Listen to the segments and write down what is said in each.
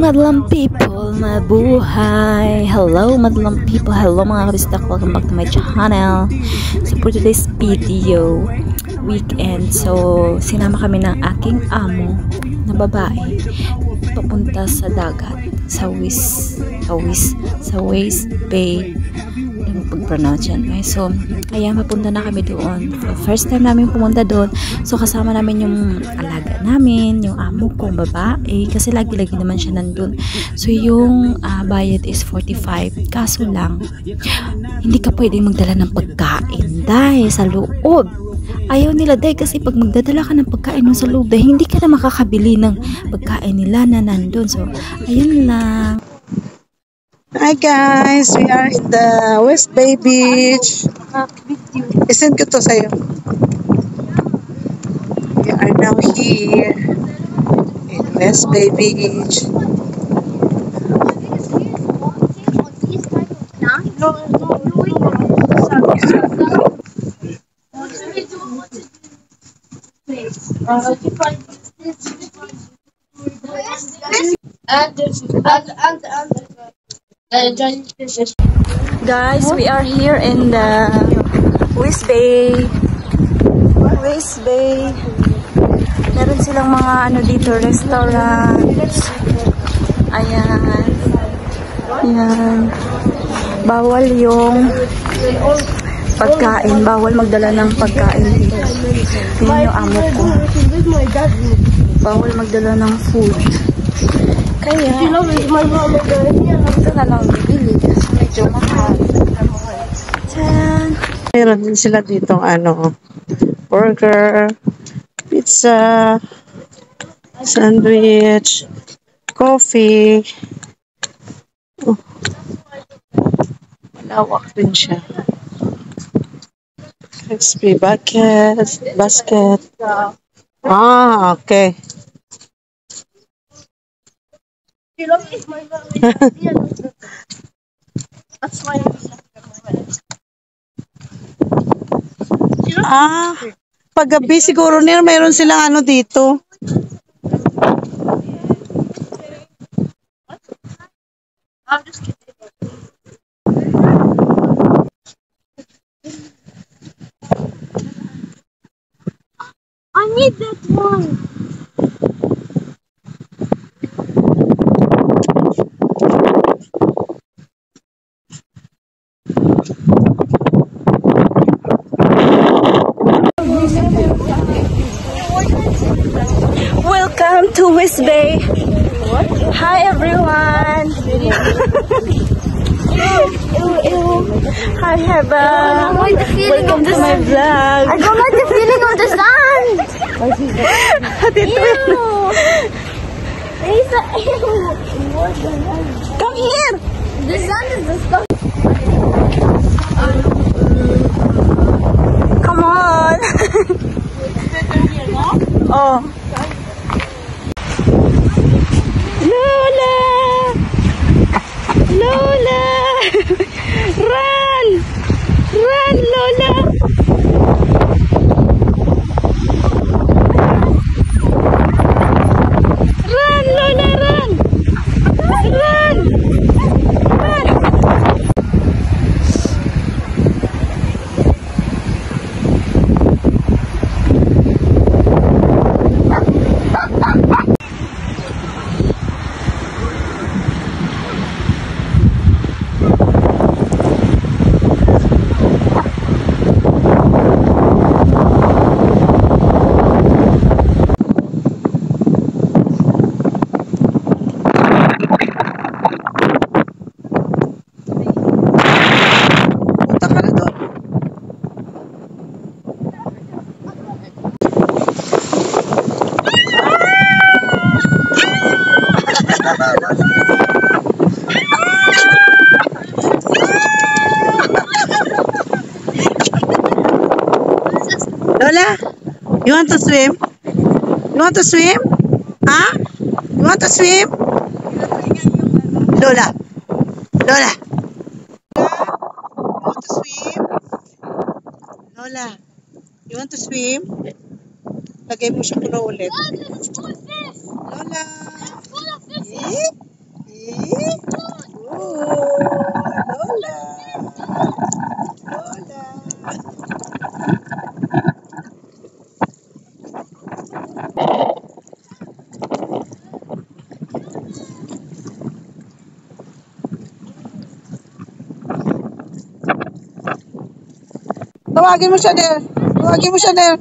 Madlang people, mabuhay! Hello madlang people, hello mga kabistak, welcome back to my channel. So for today's video, weekend, so sinama kami ng aking amo na babae papunta sa dagat, sa West Bay, yung pag-pronounce yan. Okay? So ayan, papunta na kami doon. First time namin pumunta doon, so kasama namin yung alaga namin, yung amo kong babae, kasi lagi-lagi naman siya nandun. So yung bayad is 45, kaso lang hindi ka pwedeng magdala ng pagkain dahil sa loob. Ayaw nila dahil kasi pag magdadala ka ng pagkain sa loob dahil hindi ka na makakabili ng pagkain nila na nandun. So ayun lang. Hi guys, we are in the West Bay Beach. Isend ko to sa'yo. We are now here in West Bay Beach. Guys, we are here in the West Bay. Meron silang mga ano dito, restaurants. Ayan. Ayan. Bawal yung pagkain. Bawal magdala ng pagkain dito. Yan yung amo ko. Bawal magdala ng food. Kaya, ito na lang bibili kasi medyo mahal. Tiyan. Meron din sila ditong burger, pizza, sandwich, coffee. Oh. Malawak din siya. Crispy basket. Ah, okay. Paggabi siguro nila mayroon silang ano dito. I need that one. Welcome to West Bay. Hi everyone. Hi Heba. Welcome to my vlog. I don't like the feeling of the sand. Come here. The sand is disgusting. Come on. Oh. Lola! Lola! Run! Run, Lola! Run, Lola, run! Run! Run! Lola, you want to swim? You want to swim? Huh? You want to swim? Lola. Lola. You want to swim? Lola. You want to swim? Lagay mo siya kulo ulit. Lola. Tawagin mo siya, Ner. Tawagin mo siya, Ner.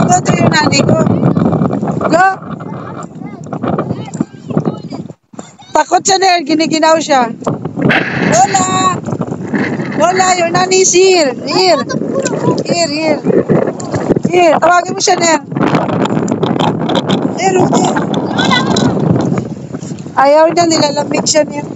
Go to your nanny. Go. Go. Takot siya, Ner. Giniginaw siya. Lola. Lola, your nanny is here. Here. Here, here. Here. Tawagin mo siya, Ner. Ner, Ner. Ayaw niya, nilalamig siya, Ner.